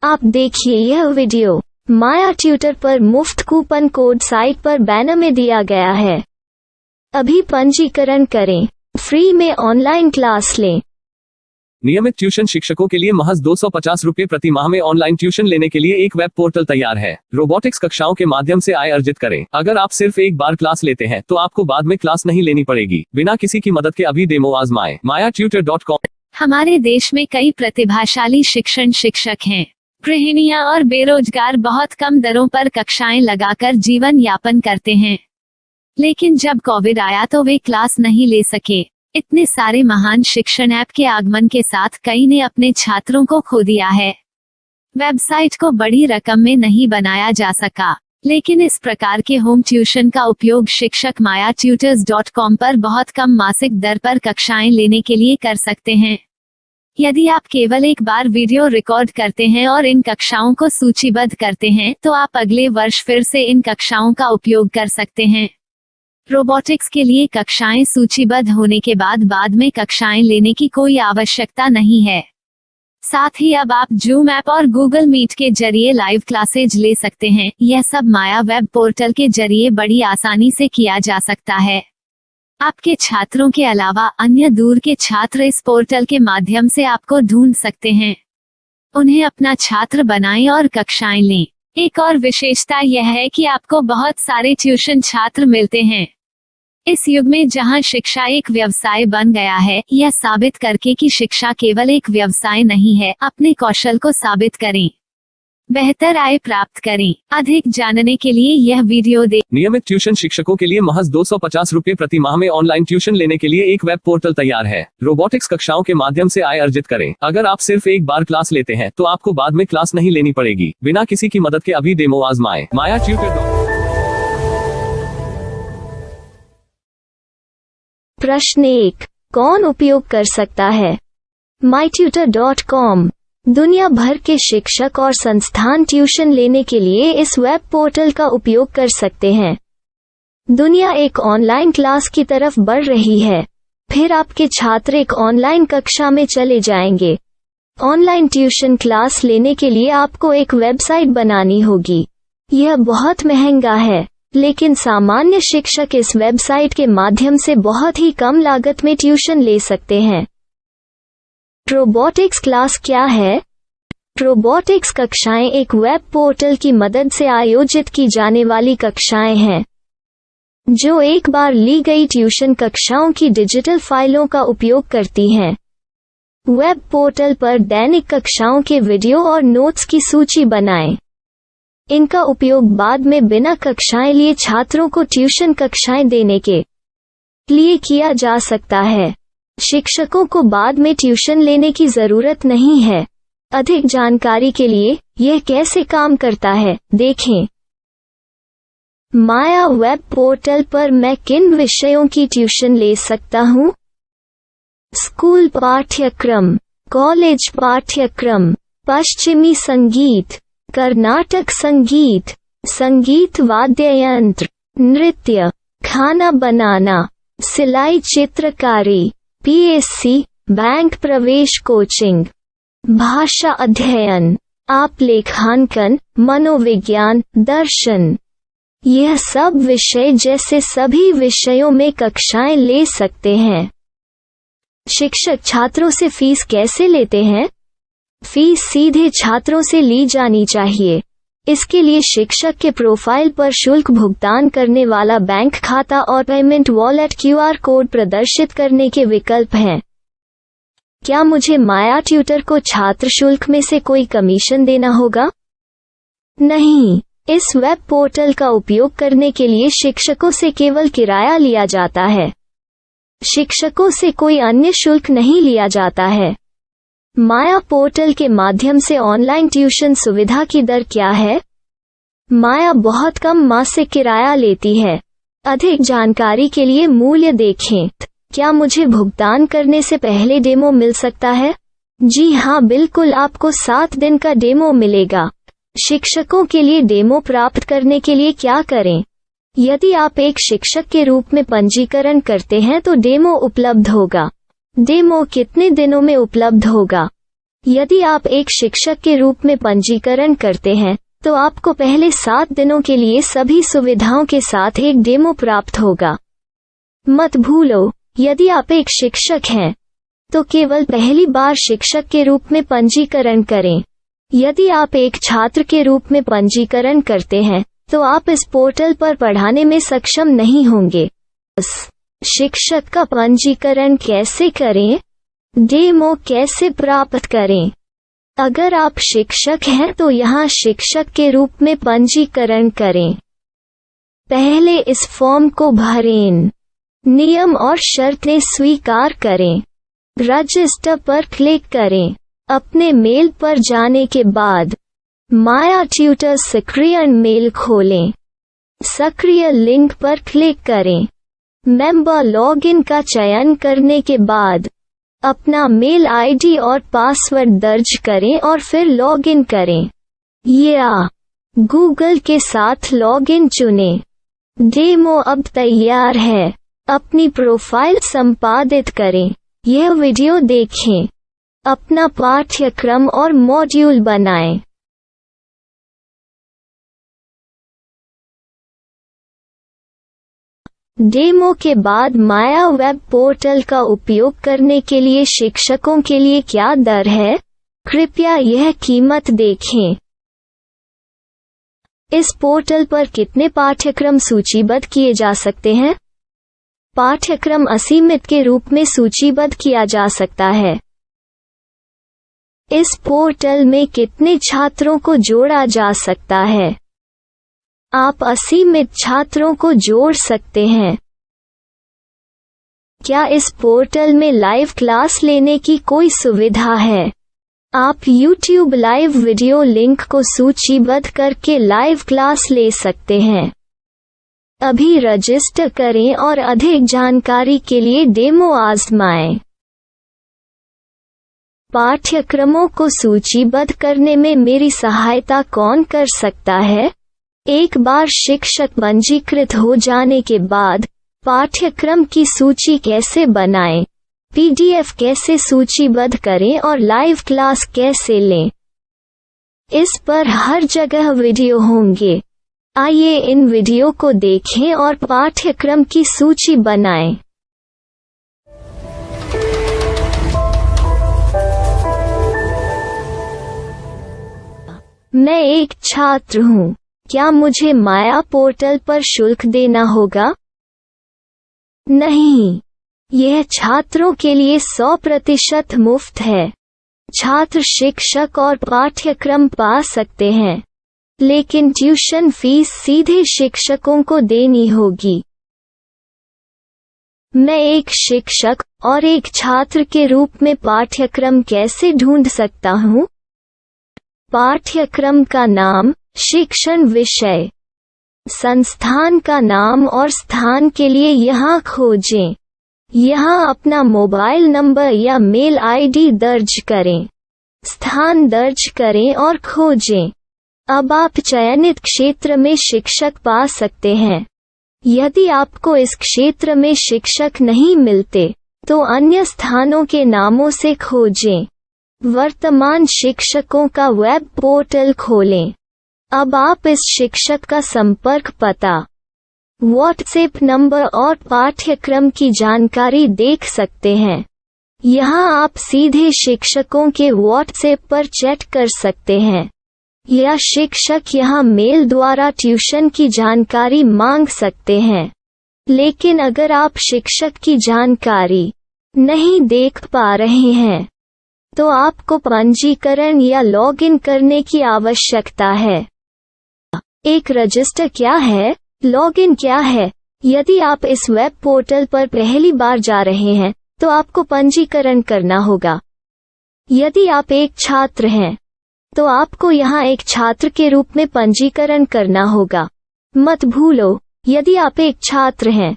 आप देखिए यह वीडियो माया ट्यूटर पर मुफ्त कूपन कोड साइट पर बैनर में दिया गया है। अभी पंजीकरण करें, फ्री में ऑनलाइन क्लास लें। नियमित ट्यूशन शिक्षकों के लिए महज 250 रुपये प्रति माह में ऑनलाइन ट्यूशन लेने के लिए एक वेब पोर्टल तैयार है। रोबोटिक्स कक्षाओं के माध्यम से आय अर्जित करें। अगर आप सिर्फ एक बार क्लास लेते हैं तो आपको बाद में क्लास नहीं लेनी पड़ेगी। बिना किसी की मदद के अभी डेमो आजमाएं। mayaTutor.com। हमारे देश में कई प्रतिभाशाली शिक्षक हैं। गृहिणियां और बेरोजगार बहुत कम दरों पर कक्षाएं लगाकर जीवन यापन करते हैं, लेकिन जब कोविड आया तो वे क्लास नहीं ले सके। इतने सारे महान शिक्षण ऐप के आगमन के साथ कई ने अपने छात्रों को खो दिया है। वेबसाइट को बड़ी रकम में नहीं बनाया जा सका, लेकिन इस प्रकार के होम ट्यूशन का उपयोग शिक्षक mayaTutors.com पर बहुत कम मासिक दर पर कक्षाएं लेने के लिए कर सकते हैं। यदि आप केवल एक बार वीडियो रिकॉर्ड करते हैं और इन कक्षाओं को सूचीबद्ध करते हैं तो आप अगले वर्ष फिर से इन कक्षाओं का उपयोग कर सकते हैं। रोबोटिक्स के लिए कक्षाएं सूचीबद्ध होने के बाद में कक्षाएं लेने की कोई आवश्यकता नहीं है। साथ ही अब आप जूम ऐप और गूगल मीट के जरिए लाइव क्लासेज ले सकते हैं। यह सब माया वेब पोर्टल के जरिए बड़ी आसानी से किया जा सकता है। आपके छात्रों के अलावा अन्य दूर के छात्र इस पोर्टल के माध्यम से आपको ढूंढ सकते हैं। उन्हें अपना छात्र बनाएं और कक्षाएं लें। एक और विशेषता यह है कि आपको बहुत सारे ट्यूशन छात्र मिलते हैं। इस युग में जहां शिक्षा एक व्यवसाय बन गया है, यह साबित करके कि शिक्षा केवल एक व्यवसाय नहीं है, अपने कौशल को साबित करें, बेहतर आय प्राप्त करें। अधिक जानने के लिए यह वीडियो देखें। नियमित ट्यूशन शिक्षकों के लिए महज 250 रुपये प्रति माह में ऑनलाइन ट्यूशन लेने के लिए एक वेब पोर्टल तैयार है। रोबोटिक्स कक्षाओं के माध्यम से आय अर्जित करें। अगर आप सिर्फ एक बार क्लास लेते हैं तो आपको बाद में क्लास नहीं लेनी पड़ेगी। बिना किसी की मदद के अभी डेमो आजमाएं। mayaTutor। प्रश्न 1, कौन उपयोग कर सकता है? myTutor.com। दुनिया भर के शिक्षक और संस्थान ट्यूशन लेने के लिए इस वेब पोर्टल का उपयोग कर सकते हैं। दुनिया एक ऑनलाइन क्लास की तरफ बढ़ रही है। फिर आपके छात्र एक ऑनलाइन कक्षा में चले जाएंगे। ऑनलाइन ट्यूशन क्लास लेने के लिए आपको एक वेबसाइट बनानी होगी। यह बहुत महंगा है, लेकिन सामान्य शिक्षक इस वेबसाइट के माध्यम से बहुत ही कम लागत में ट्यूशन ले सकते हैं। रोबोटिक्स क्लास क्या है? रोबोटिक्स कक्षाएं एक वेब पोर्टल की मदद से आयोजित की जाने वाली कक्षाएं हैं, जो एक बार ली गई ट्यूशन कक्षाओं की डिजिटल फाइलों का उपयोग करती हैं। वेब पोर्टल पर दैनिक कक्षाओं के वीडियो और नोट्स की सूची बनाएं। इनका उपयोग बाद में बिना कक्षाएं लिए छात्रों को ट्यूशन कक्षाएं देने के लिए किया जा सकता है। शिक्षकों को बाद में ट्यूशन लेने की जरूरत नहीं है। अधिक जानकारी के लिए यह कैसे काम करता है, देखें। माया वेब पोर्टल पर मैं किन विषयों की ट्यूशन ले सकता हूँ? स्कूल पाठ्यक्रम, कॉलेज पाठ्यक्रम, पश्चिमी संगीत, कर्नाटक संगीत, संगीत वाद्य यंत्र, नृत्य, खाना बनाना, सिलाई चित्रकारी, PSC, बैंक प्रवेश कोचिंग, भाषा अध्ययन, आप लेखांकन, मनोविज्ञान, दर्शन। यह सब विषय जैसे सभी विषयों में कक्षाएं ले सकते हैं। शिक्षक छात्रों से फीस कैसे लेते हैं? फीस सीधे छात्रों से ली जानी चाहिए। इसके लिए शिक्षक के प्रोफाइल पर शुल्क भुगतान करने वाला बैंक खाता और पेमेंट वॉलेट QR कोड प्रदर्शित करने के विकल्प हैं। क्या मुझे माया ट्यूटर को छात्र शुल्क में से कोई कमीशन देना होगा? नहीं, इस वेब पोर्टल का उपयोग करने के लिए शिक्षकों से केवल किराया लिया जाता है। शिक्षकों से कोई अन्य शुल्क नहीं लिया जाता है। माया पोर्टल के माध्यम से ऑनलाइन ट्यूशन सुविधा की दर क्या है? माया बहुत कम मासिक किराया लेती है। अधिक जानकारी के लिए मूल्य देखें। क्या मुझे भुगतान करने से पहले डेमो मिल सकता है? जी हाँ, बिल्कुल, आपको 7 दिन का डेमो मिलेगा। शिक्षकों के लिए डेमो प्राप्त करने के लिए क्या करें? यदि आप एक शिक्षक के रूप में पंजीकरण करते हैं तो डेमो उपलब्ध होगा। डेमो कितने दिनों में उपलब्ध होगा? यदि आप एक शिक्षक के रूप में पंजीकरण करते हैं तो आपको पहले 7 दिनों के लिए सभी सुविधाओं के साथ एक डेमो प्राप्त होगा। मत भूलो, यदि आप एक शिक्षक हैं तो केवल पहली बार शिक्षक के रूप में पंजीकरण करें। यदि आप एक छात्र के रूप में पंजीकरण करते हैं तो आप इस पोर्टल पर पढ़ाने में सक्षम नहीं होंगे। शिक्षक का पंजीकरण कैसे करें? डेमो कैसे प्राप्त करें? अगर आप शिक्षक हैं तो यहाँ शिक्षक के रूप में पंजीकरण करें। पहले इस फॉर्म को भरें। नियम और शर्तें स्वीकार करें। रजिस्टर पर क्लिक करें। अपने मेल पर जाने के बाद माया ट्यूटर सक्रिय मेल खोलें। सक्रिय लिंक पर क्लिक करें। मेंबर लॉगिन का चयन करने के बाद अपना मेल आईडी और पासवर्ड दर्ज करें और फिर लॉगिन करें या गूगल के साथ लॉगिन चुनें। डेमो अब तैयार है। अपनी प्रोफाइल संपादित करें। यह वीडियो देखें। अपना पाठ्यक्रम और मॉड्यूल बनाएं। डेमो के बाद माया वेब पोर्टल का उपयोग करने के लिए शिक्षकों के लिए क्या दर है? कृपया यह कीमत देखें। इस पोर्टल पर कितने पाठ्यक्रम सूचीबद्ध किए जा सकते हैं? पाठ्यक्रम असीमित के रूप में सूचीबद्ध किया जा सकता है। इस पोर्टल में कितने छात्रों को जोड़ा जा सकता है? आप असीमित छात्रों को जोड़ सकते हैं। क्या इस पोर्टल में लाइव क्लास लेने की कोई सुविधा है? आप YouTube लाइव वीडियो लिंक को सूचीबद्ध करके लाइव क्लास ले सकते हैं। अभी रजिस्टर करें और अधिक जानकारी के लिए डेमो आजमाएं। पाठ्यक्रमों को सूचीबद्ध करने में मेरी सहायता कौन कर सकता है? एक बार शिक्षक पंजीकृत हो जाने के बाद पाठ्यक्रम की सूची कैसे बनाएं, PDF कैसे सूचीबद्ध करें और लाइव क्लास कैसे लें, इस पर हर जगह वीडियो होंगे। आइए इन वीडियो को देखें और पाठ्यक्रम की सूची बनाएं। मैं एक छात्र हूँ। क्या मुझे माया पोर्टल पर शुल्क देना होगा? नहीं, यह छात्रों के लिए 100% मुफ्त है। छात्र शिक्षक और पाठ्यक्रम पा सकते हैं, लेकिन ट्यूशन फीस सीधे शिक्षकों को देनी होगी। मैं एक शिक्षक और एक छात्र के रूप में पाठ्यक्रम कैसे ढूंढ सकता हूँ? पाठ्यक्रम का नाम, शिक्षण विषय, संस्थान का नाम और स्थान के लिए यहाँ खोजें। यहाँ अपना मोबाइल नंबर या मेल आईडी दर्ज करें। स्थान दर्ज करें और खोजें। अब आप चयनित क्षेत्र में शिक्षक पा सकते हैं। यदि आपको इस क्षेत्र में शिक्षक नहीं मिलते तो अन्य स्थानों के नामों से खोजें। वर्तमान शिक्षकों का वेब पोर्टल खोलें। अब आप इस शिक्षक का संपर्क पता, व्हाट्सएप नंबर और पाठ्यक्रम की जानकारी देख सकते हैं। यहाँ आप सीधे शिक्षकों के व्हाट्सएप पर चैट कर सकते हैं या शिक्षक यहाँ मेल द्वारा ट्यूशन की जानकारी मांग सकते हैं। लेकिन अगर आप शिक्षक की जानकारी नहीं देख पा रहे हैं तो आपको पंजीकरण या लॉगिन करने की आवश्यकता है। एक रजिस्टर क्या है? लॉगिन क्या है? यदि आप इस वेब पोर्टल पर पहली बार जा रहे हैं तो आपको पंजीकरण करना होगा। यदि आप एक छात्र हैं तो आपको यहाँ एक छात्र के रूप में पंजीकरण करना होगा। मत भूलो, यदि आप एक छात्र हैं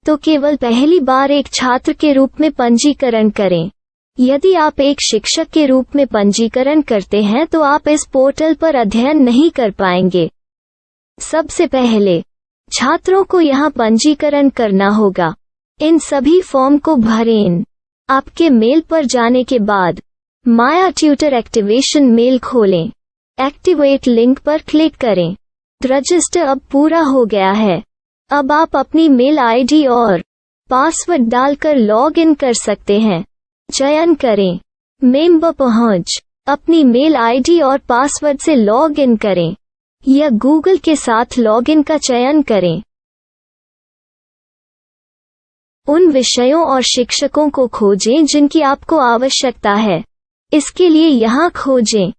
तो केवल पहली बार एक छात्र के रूप में पंजीकरण करें। यदि आप एक शिक्षक के रूप में पंजीकरण करते हैं तो आप इस पोर्टल पर अध्ययन नहीं कर पाएंगे। सबसे पहले छात्रों को यहाँ पंजीकरण करना होगा। इन सभी फॉर्म को भरें। आपके मेल पर जाने के बाद माया ट्यूटर एक्टिवेशन मेल खोलें। एक्टिवेट लिंक पर क्लिक करें। रजिस्टर अब पूरा हो गया है। अब आप अपनी मेल आईडी और पासवर्ड डालकर लॉग इन कर सकते हैं। चयन करें मेंबर पहुंच। अपनी मेल आईडी और पासवर्ड से लॉग इन करें या गूगल के साथ लॉगिन का चयन करें। उन विषयों और शिक्षकों को खोजें जिनकी आपको आवश्यकता है। इसके लिए यहाँ खोजें।